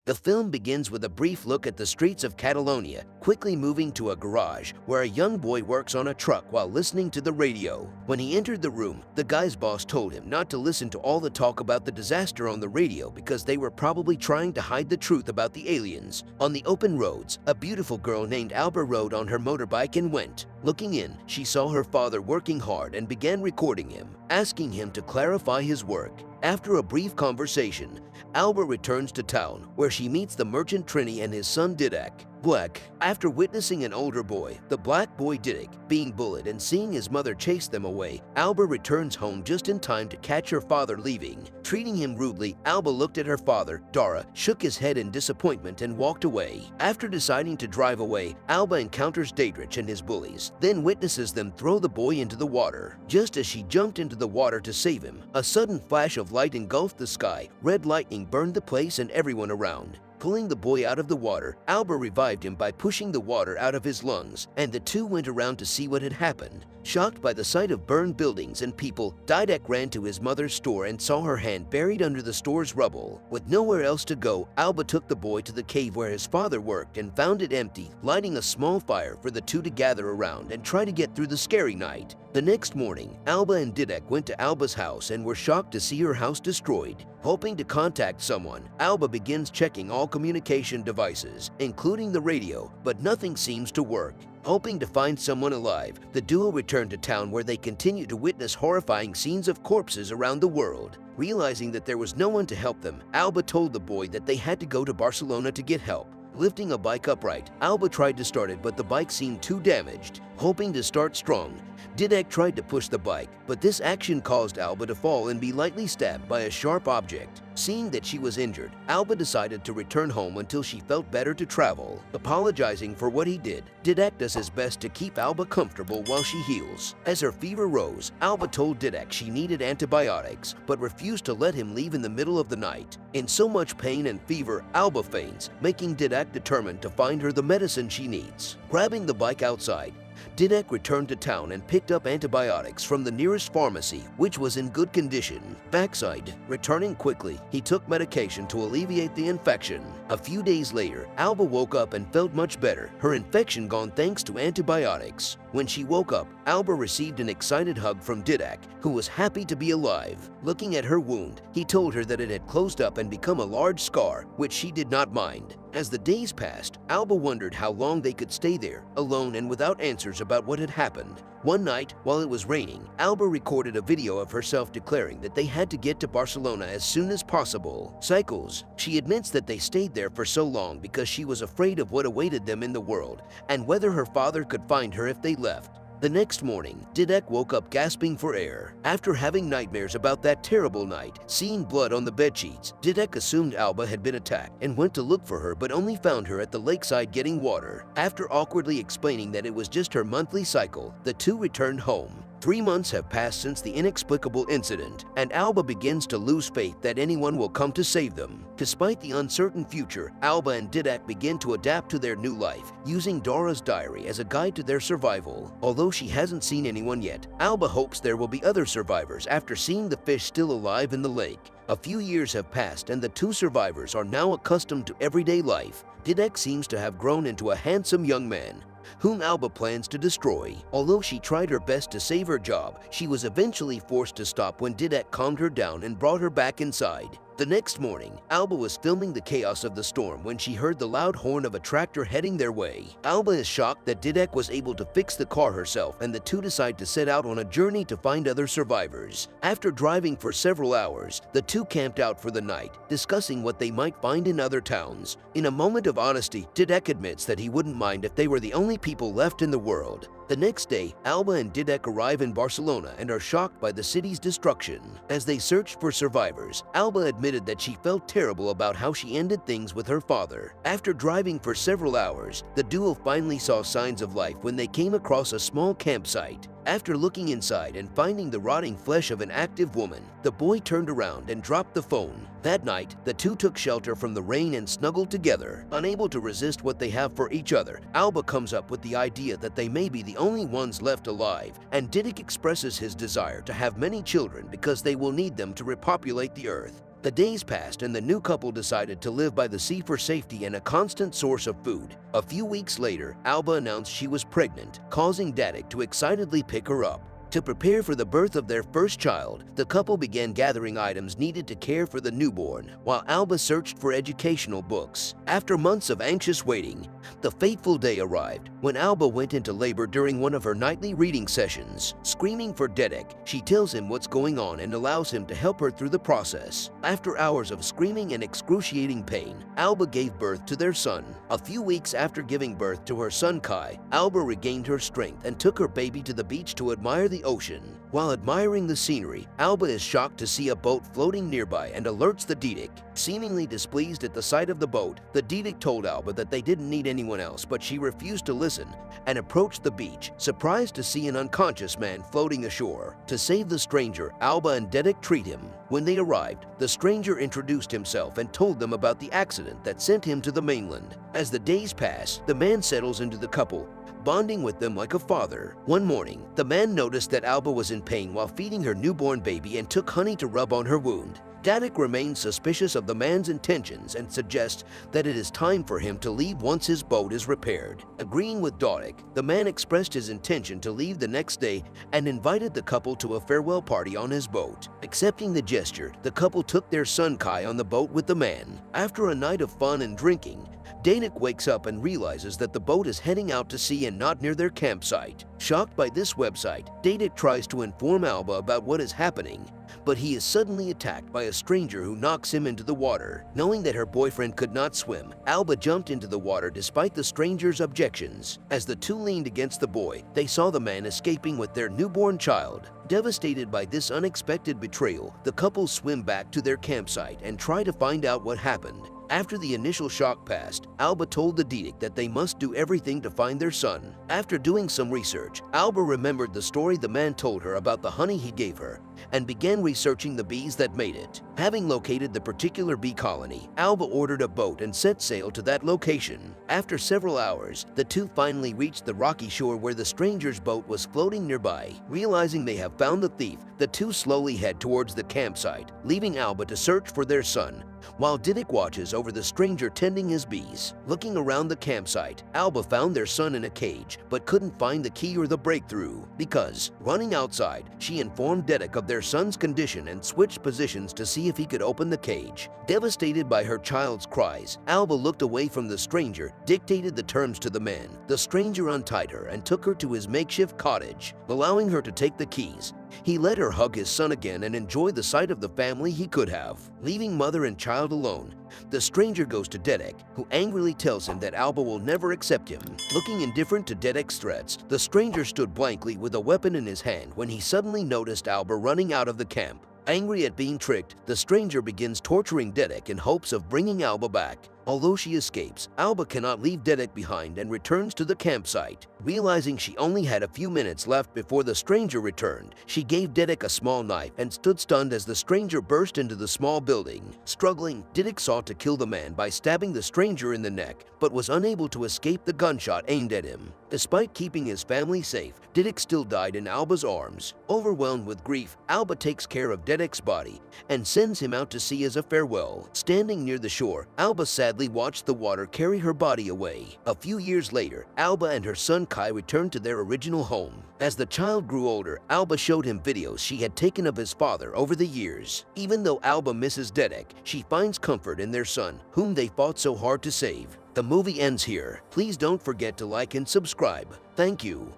The film begins with a brief look at the streets of Catalonia, quickly moving to a garage where a young boy works on a truck while listening to the radio. When he entered the room, the guy's boss told him not to listen to all the talk about the disaster on the radio because they were probably trying to hide the truth about the aliens. On the open roads, a beautiful girl named Alba rode on her motorbike and went. Looking in, she saw her father working hard and began recording him, asking him to clarify his work. After a brief conversation, Alba returns to town, where she meets the merchant Trini and his son Didac. Black. After witnessing an older boy, the black boy Didac, being bullied and seeing his mother chase them away, Alba returns home just in time to catch her father leaving. Treating him rudely, Alba looked at her father, Dara, shook his head in disappointment and walked away. After deciding to drive away, Alba encounters Daedrich and his bullies, then witnesses them throw the boy into the water. Just as she jumped into the water to save him, a sudden flash of light engulfed the sky. Red lightning burned the place and everyone around. Pulling the boy out of the water, Alba revived him by pushing the water out of his lungs, and the two went around to see what had happened. Shocked by the sight of burned buildings and people, Didac ran to his mother's store and saw her hand buried under the store's rubble. With nowhere else to go, Alba took the boy to the cave where his father worked and found it empty, lighting a small fire for the two to gather around and try to get through the scary night. The next morning, Alba and Didac went to Alba's house and were shocked to see her house destroyed. Hoping to contact someone, Alba begins checking all communication devices, including the radio, but nothing seems to work. Hoping to find someone alive, the duo returned to town where they continued to witness horrifying scenes of corpses around the world. Realizing that there was no one to help them, Alba told the boy that they had to go to Barcelona to get help. Lifting a bike upright, Alba tried to start it, but the bike seemed too damaged. Hoping to start strong, Didac tried to push the bike, but this action caused Alba to fall and be lightly stabbed by a sharp object. Seeing that she was injured, Alba decided to return home until she felt better to travel. Apologizing for what he did, Didac does his best to keep Alba comfortable while she heals. As her fever rose, Alba told Didac she needed antibiotics, but refused to let him leave in the middle of the night. In so much pain and fever, Alba faints, making Didac determined to find her the medicine she needs. Grabbing the bike outside, Didac returned to town and picked up antibiotics from the nearest pharmacy, which was in good condition. Backside, returning quickly, he took medication to alleviate the infection. A few days later, Alba woke up and felt much better, her infection gone thanks to antibiotics. When she woke up, Alba received an excited hug from Didac, who was happy to be alive. Looking at her wound, he told her that it had closed up and become a large scar, which she did not mind. As the days passed, Alba wondered how long they could stay there, alone and without answers about what had happened. One night, while it was raining, Alba recorded a video of herself declaring that they had to get to Barcelona as soon as possible. Cycles. She admits that they stayed there for so long because she was afraid of what awaited them in the world and whether her father could find her if they left. The next morning, Didac woke up gasping for air. After having nightmares about that terrible night, seeing blood on the bedsheets, Didac assumed Alba had been attacked and went to look for her but only found her at the lakeside getting water. After awkwardly explaining that it was just her monthly cycle, the two returned home. 3 months have passed since the inexplicable incident, and Alba begins to lose faith that anyone will come to save them. Despite the uncertain future, Alba and Didac begin to adapt to their new life, using Dara's diary as a guide to their survival. Although she hasn't seen anyone yet, Alba hopes there will be other survivors after seeing the fish still alive in the lake. A few years have passed and the two survivors are now accustomed to everyday life. Didac seems to have grown into a handsome young man, whom Alba plans to destroy. Although she tried her best to save her job, she was eventually forced to stop when Didac calmed her down and brought her back inside. The next morning, Alba was filming the chaos of the storm when she heard the loud horn of a tractor heading their way. Alba is shocked that Didac was able to fix the car herself, and the two decide to set out on a journey to find other survivors. After driving for several hours, the two camped out for the night, discussing what they might find in other towns. In a moment of honesty, Didac admits that he wouldn't mind if they were the only people left in the world. The next day, Alba and Didac arrive in Barcelona and are shocked by the city's destruction. As they searched for survivors, Alba admitted that she felt terrible about how she ended things with her father. After driving for several hours, the duo finally saw signs of life when they came across a small campsite. After looking inside and finding the rotting flesh of an active woman, the boy turned around and dropped the phone. That night, the two took shelter from the rain and snuggled together. Unable to resist what they have for each other, Alba comes up with the idea that they may be the only ones left alive, and Didac expresses his desire to have many children because they will need them to repopulate the earth. The days passed and the new couple decided to live by the sea for safety and a constant source of food. A few weeks later, Alba announced she was pregnant, causing Dadik to excitedly pick her up. To prepare for the birth of their first child, the couple began gathering items needed to care for the newborn, while Alba searched for educational books. After months of anxious waiting, the fateful day arrived when Alba went into labor during one of her nightly reading sessions. Screaming for Dedek, she tells him what's going on and allows him to help her through the process. After hours of screaming and excruciating pain, Alba gave birth to their son. A few weeks after giving birth to her son Kai, Alba regained her strength and took her baby to the beach to admire the ocean. While admiring the scenery, Alba is shocked to see a boat floating nearby and alerts the Didik. Seemingly displeased at the sight of the boat, the Didik told Alba that they didn't need anyone else, but she refused to listen and approached the beach, surprised to see an unconscious man floating ashore. To save the stranger, Alba and Dedek treat him. When they arrived, the stranger introduced himself and told them about the accident that sent him to the mainland. As the days pass, the man settles into the couple, bonding with them like a father. One morning, the man noticed that Alba was in pain while feeding her newborn baby and took honey to rub on her wound. Dadik remains suspicious of the man's intentions and suggests that it is time for him to leave once his boat is repaired. Agreeing with Dadik, the man expressed his intention to leave the next day and invited the couple to a farewell party on his boat. Accepting the gesture, the couple took their son Kai on the boat with the man. After a night of fun and drinking, Danik wakes up and realizes that the boat is heading out to sea and not near their campsite. Shocked by this website, Danik tries to inform Alba about what is happening, but he is suddenly attacked by a stranger who knocks him into the water. Knowing that her boyfriend could not swim, Alba jumped into the water despite the stranger's objections. As the two leaned against the boy, they saw the man escaping with their newborn child. Devastated by this unexpected betrayal, the couple swim back to their campsite and try to find out what happened. After the initial shock passed, Alba told the Didik that they must do everything to find their son. After doing some research, Alba remembered the story the man told her about the honey he gave her and began researching the bees that made it. Having located the particular bee colony, Alba ordered a boat and set sail to that location. After several hours, the two finally reached the rocky shore where the stranger's boat was floating nearby. Realizing they have found the thief, the two slowly head towards the campsite, leaving Alba to search for their son, while Didik watches over the stranger tending his bees. Looking around the campsite, Alba found their son in a cage, but couldn't find the key or the breakthrough. Because, running outside, she informed Dedek of their son's condition and switched positions to see if he could open the cage. Devastated by her child's cries, Alba looked away from the stranger, dictated the terms to the man. The stranger untied her and took her to his makeshift cottage, allowing her to take the keys. He let her hug his son again and enjoy the sight of the family he could have. Leaving mother and child alone, the stranger goes to Dedek, who angrily tells him that Alba will never accept him. Looking indifferent to Dedek's threats, the stranger stood blankly with a weapon in his hand when he suddenly noticed Alba running out of the camp. Angry at being tricked, the stranger begins torturing Dedek in hopes of bringing Alba back. Although she escapes, Alba cannot leave Dedek behind and returns to the campsite. Realizing she only had a few minutes left before the stranger returned, she gave Dedek a small knife and stood stunned as the stranger burst into the small building. Struggling, Dedek sought to kill the man by stabbing the stranger in the neck, but was unable to escape the gunshot aimed at him. Despite keeping his family safe, Dedek still died in Alba's arms. Overwhelmed with grief, Alba takes care of Dedek's body and sends him out to sea as a farewell. Standing near the shore, Alba sadly watched the water carry her body away. A few years later, Alba and her son Kai returned to their original home. As the child grew older, Alba showed him videos she had taken of his father over the years. Even though Alba misses Dedek, she finds comfort in their son, whom they fought so hard to save. The movie ends here. Please don't forget to like and subscribe. Thank you.